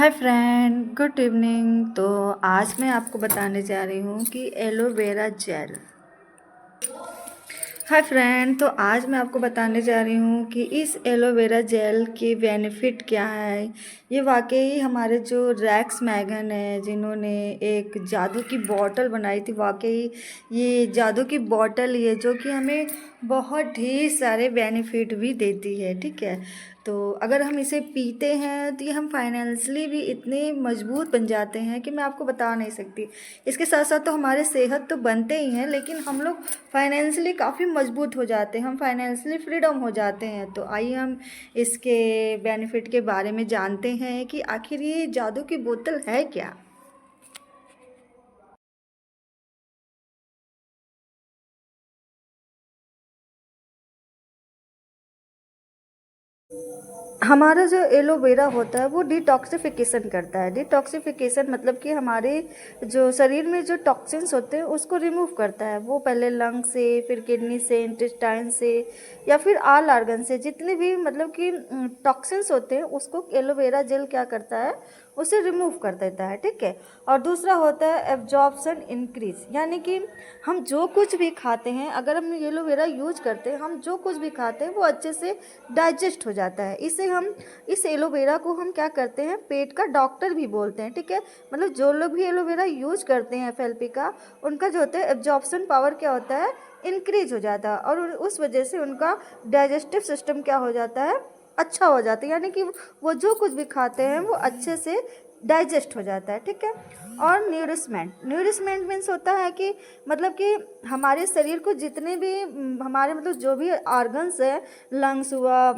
Hi friend, good evening. तो आज मैं आपको बताने जा रही हूँ कि एलोवेरा जेल। हाय फ्रेंड, तो आज मैं आपको बताने जा रही हूँ कि इस एलोवेरा जेल के बेनिफिट क्या है। ये वाकई हमारे जो रैक्स मैगन है, जिन्होंने एक जादू की बॉटल बनाई थी, वाकई ये जादू की बॉटल ही है जो कि हमें बहुत ढेर सारे बेनिफिट भी देती है। ठीक है, तो अगर हम इसे पीते हैं तो ये हम फाइनेंशियली भी इतने मजबूत बन जाते हैं कि मैं आपको बता नहीं सकती। इसके साथ साथ तो हमारे सेहत तो बनते ही हैं, लेकिन हम लोग फाइनेंशियली काफ़ी मजबूत हो जाते हैं, हम फाइनेंशियली फ्रीडम हो जाते हैं। तो आइए हम इसके बेनिफिट के बारे में जानते हैं कि आखिर ये जादू की बोतल है क्या। हमारा जो एलोवेरा होता है वो डिटॉक्सिफिकेशन करता है। डिटॉक्सिफिकेशन मतलब कि हमारे जो शरीर में जो टॉक्सिन्स होते हैं उसको रिमूव करता है। वो पहले लंग से, फिर किडनी से, इंटेस्टाइन से, या फिर आल आर्गन से, जितने भी मतलब कि टॉक्सिन्स होते हैं उसको एलोवेरा जेल क्या करता है, उसे रिमूव कर देता है। ठीक है, और दूसरा होता है एब्जॉर्प्शन इंक्रीज, यानी कि हम जो कुछ भी खाते हैं, अगर हम एलोवेरा यूज करते हैं, हम जो कुछ भी खाते हैं वो अच्छे से डाइजेस्ट हो जाता है। इसे हम इस एलोवेरा को हम क्या करते हैं, पेट का डॉक्टर भी बोलते हैं। ठीक है, मतलब जो लोग भी एलोवेरा यूज करते हैं एफएलपी का, उनका जो होता है एब्जॉर्प्शन पावर क्या होता है, इंक्रीज हो जाता है, और उस वजह से उनका डाइजेस्टिव सिस्टम क्या हो जाता है, अच्छा हो जाता है। यानी कि वो जो कुछ भी खाते हैं वो अच्छे से डाइजेस्ट हो जाता है। ठीक है, और न्यूरिशमेंट, न्यूरिशमेंट मीन्स होता है कि मतलब कि हमारे शरीर को जितने भी हमारे मतलब जो भी ऑर्गन्स है, लंग्स हुआ,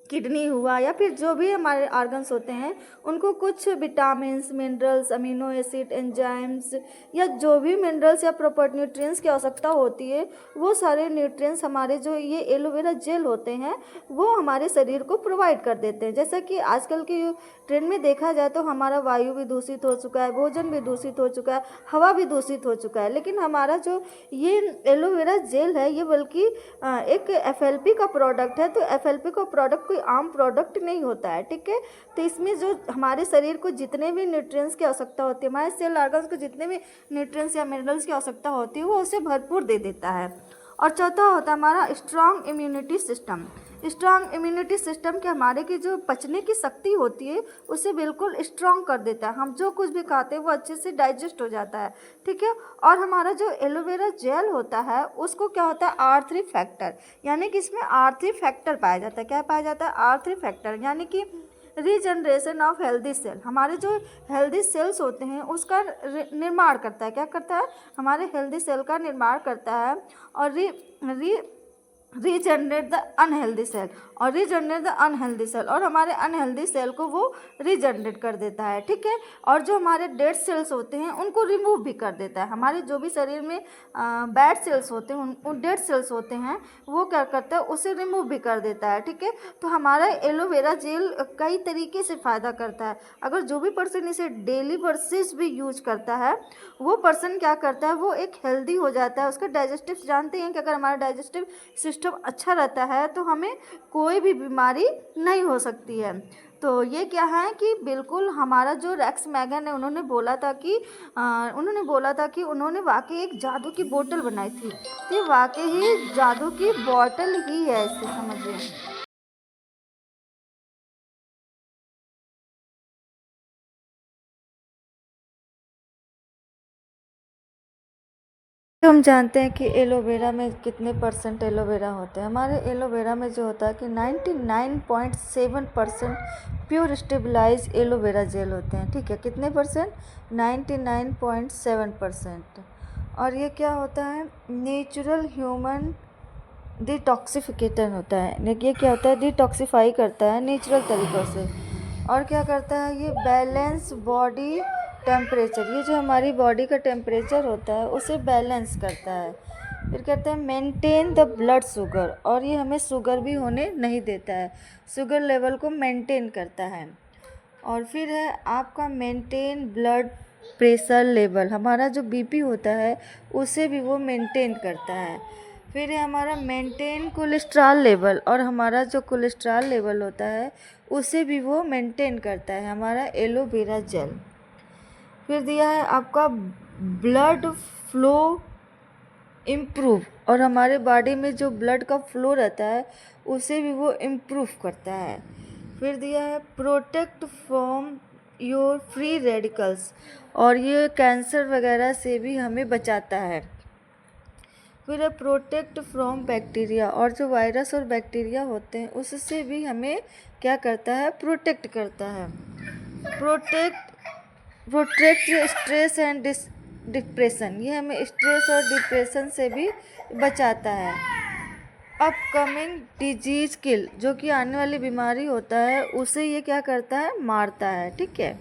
किडनी हुआ, या फिर जो भी हमारे ऑर्गन्स होते हैं, उनको कुछ vitamins, minerals, amino acid, enzymes, या जो भी मिनरल्स या प्रॉपर न्यूट्रिएंट्स की आवश्यकता होती है, वो सारे न्यूट्रिएंट्स हमारे जो ये एलोवेरा जेल होते हैं वो हमारे शरीर को प्रोवाइड कर देते हैं। जैसा कि आजकल के ट्रेंड में देखा जाए तो हमारा वायु भी दूषित हो चुका है, भोजन भी दूषित हो चुका है, हवा भी दूषित हो चुका है, लेकिन हमारा जो ये एलोवेरा जेल है ये बल्कि एक एफएलपी का प्रोडक्ट है। तो एफएलपी का प्रोडक्ट कोई आम प्रोडक्ट नहीं होता है। ठीक है, तो इसमें जो हमारे शरीर को जितने भी न्यूट्रिएंट्स की आवश्यकता होती है, हमारे सेल ऑर्गन्स को जितने भी न्यूट्रिएंट्स या मिनरल्स की आवश्यकता होती है, वो उसे भरपूर दे देता है। और चौथा होता है हमारा strong immunity system. Strong immunity system के हमारे की जो पचने की शक्ति होती है उसे बिल्कुल स्ट्रॉन्ग कर देता है। हम जो कुछ भी खाते हैं वो अच्छे से डाइजेस्ट हो जाता है। ठीक है, और हमारा जो एलोवेरा जेल होता है उसको क्या होता है, R3 फैक्टर, यानी कि इसमें R3 फैक्टर पाया जाता है। क्या पाया जाता है, R3 फैक्टर, यानी कि रीजनरेशन ऑफ हेल्दी सेल। हमारे जो हेल्दी सेल्स होते हैं उसका निर्माण करता है। क्या करता है, हमारे हेल्दी सेल का निर्माण करता है, और री रीजनरेट द अनहेल्दी सेल, और रीजनरेट द अनहेल्दी सेल, और हमारे अनहेल्दी सेल को वो रीजनरेट कर देता है। ठीक है, और जो हमारे डेड सेल्स होते हैं उनको रिमूव भी कर देता है। हमारे जो भी शरीर में बैड सेल्स होते हैं, उन डेड सेल्स होते हैं, वो क्या करता है, उसे रिमूव भी कर देता है। ठीक है, तो हमारा एलोवेरा जेल कई तरीके से फ़ायदा करता है। अगर जो भी पर्सन इसे डेली बेसिस भी यूज करता है, वो पर्सन क्या करता है, वो एक हेल्दी हो जाता है। उसका डाइजेस्टिव, जानते हैं कि अगर हमारा डाइजेस्टिव सिस्टम अच्छा रहता है तो हमें कोई भी बीमारी नहीं हो सकती है। तो ये क्या है कि बिल्कुल हमारा जो रैक्स मैगन है, उन्होंने बोला था कि उन्होंने वाकई एक जादू की बोतल बनाई थी। तो ये वाकई ही जादू की बोतल ही है, इससे समझिए। तो हम जानते हैं कि एलोवेरा में कितने परसेंट एलोवेरा होते हैं। हमारे एलोवेरा में जो होता है कि 99.7% प्योर स्टेबलाइज एलोवेरा जेल होते हैं। ठीक है, कितने परसेंट, 99.7%। और ये क्या होता है, नेचुरल ह्यूमन डिटॉक्सिफिकेटर होता है। ये क्या होता है, डिटॉक्सिफाई करता है नेचुरल तरीक़ों से। और क्या करता है, ये बैलेंस बॉडी टेम्परेचर, ये जो हमारी बॉडी का टेम्परेचर होता है उसे बैलेंस करता है। फिर कहते हैं मेंटेन द ब्लड शुगर, और ये हमें शुगर भी होने नहीं देता है, शुगर लेवल को मेंटेन करता है। और फिर है आपका मेंटेन ब्लड प्रेशर लेवल, हमारा जो बीपी होता है उसे भी वो मेंटेन करता है। फिर है हमारा मेंटेन कोलेस्ट्रॉल लेवल, और हमारा जो कोलेस्ट्रॉल लेवल होता है उसे भी वो मेंटेन करता है हमारा एलोवेरा जेल। फिर दिया है आपका ब्लड फ्लो इम्प्रूव, और हमारे बॉडी में जो ब्लड का फ्लो रहता है उसे भी वो इम्प्रूव करता है। फिर दिया है protect from your free radicals, और ये कैंसर वगैरह से भी हमें बचाता है। फिर है प्रोटेक्ट फ्रॉम बैक्टीरिया, और जो वायरस और बैक्टीरिया होते हैं उससे भी हमें क्या करता है, प्रोटेक्ट करता है। प्रोटेक्ट स्ट्रेस एंड डिप्रेशन, ये हमें स्ट्रेस और डिप्रेशन से भी बचाता है। अपकमिंग डिजीज किल, जो कि आने वाली बीमारी होता है उसे ये क्या करता है, मारता है। ठीक है,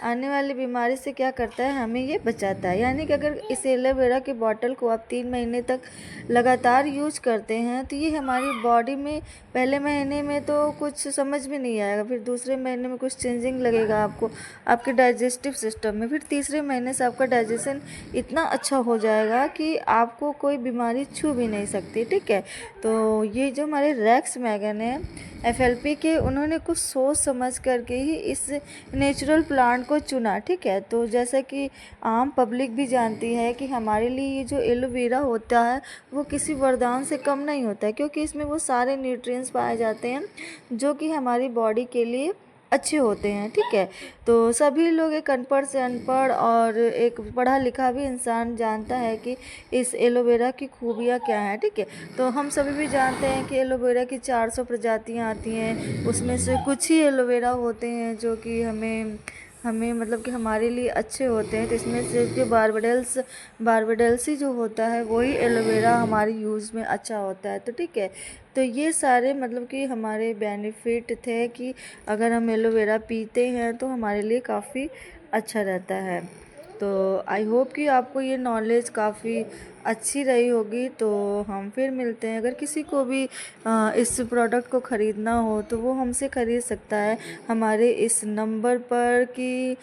आने वाली बीमारी से क्या करता है, हमें ये बचाता है। यानी कि अगर इस एलोवेरा की बॉटल को आप 3 महीने तक लगातार यूज करते हैं तो ये हमारी बॉडी में पहले महीने में तो कुछ समझ में नहीं आएगा, फिर दूसरे महीने में कुछ चेंजिंग लगेगा आपको आपके डाइजेस्टिव सिस्टम में, फिर तीसरे महीने से आपका डाइजेशन इतना अच्छा हो जाएगा कि आपको कोई बीमारी छू भी नहीं सकती। ठीक है, तो ये जो हमारे रेक्स मैगन है FLP के, उन्होंने कुछ सोच समझ करके ही इस नेचुरल प्लांट को चुना। ठीक है, तो जैसा कि आम पब्लिक भी जानती है कि हमारे लिए ये जो एलोवेरा होता है वो किसी वरदान से कम नहीं होता है, क्योंकि इसमें वो सारे न्यूट्रिएंट्स पाए जाते हैं जो कि हमारी बॉडी के लिए अच्छे होते हैं। ठीक है, तो सभी लोग, एक अनपढ़ से अनपढ़ और एक पढ़ा लिखा भी इंसान जानता है कि इस एलोवेरा की खूबियाँ क्या हैं। ठीक है, तो हम सभी भी जानते हैं कि एलोवेरा की 400 प्रजातियाँ आती हैं, उसमें से कुछ ही एलोवेरा होते हैं जो कि हमें मतलब कि हमारे लिए अच्छे होते हैं। तो इसमें से जो बारबेडेल्स ही जो होता है वही एलोवेरा हमारी यूज़ में अच्छा होता है। तो ठीक है, तो ये सारे मतलब कि हमारे बेनिफिट थे कि अगर हम एलोवेरा पीते हैं तो हमारे लिए काफ़ी अच्छा रहता है। तो आई होप कि आपको ये नॉलेज काफ़ी अच्छी रही होगी। तो हम फिर मिलते हैं। अगर किसी को भी इस प्रोडक्ट को ख़रीदना हो तो वो हमसे ख़रीद सकता है हमारे इस नंबर पर कि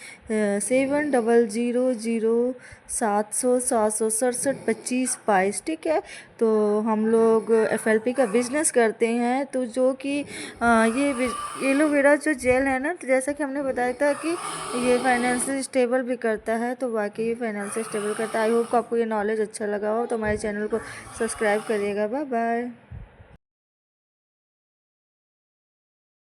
7000 767 25 ठीक है, तो हम लोग FLP का बिज़नेस करते हैं। तो जो कि ये एलोवेरा जो जेल है ना, तो जैसा कि हमने बताया था कि ये फाइनेंशियल स्टेबल भी करता है, तो वाकई ये फाइनेंशियल स्टेबल करता है। आई होप को आपको ये नॉलेज अच्छा लगा हो, तो हमारे चैनल को सब्सक्राइब करिएगा। Bye bye.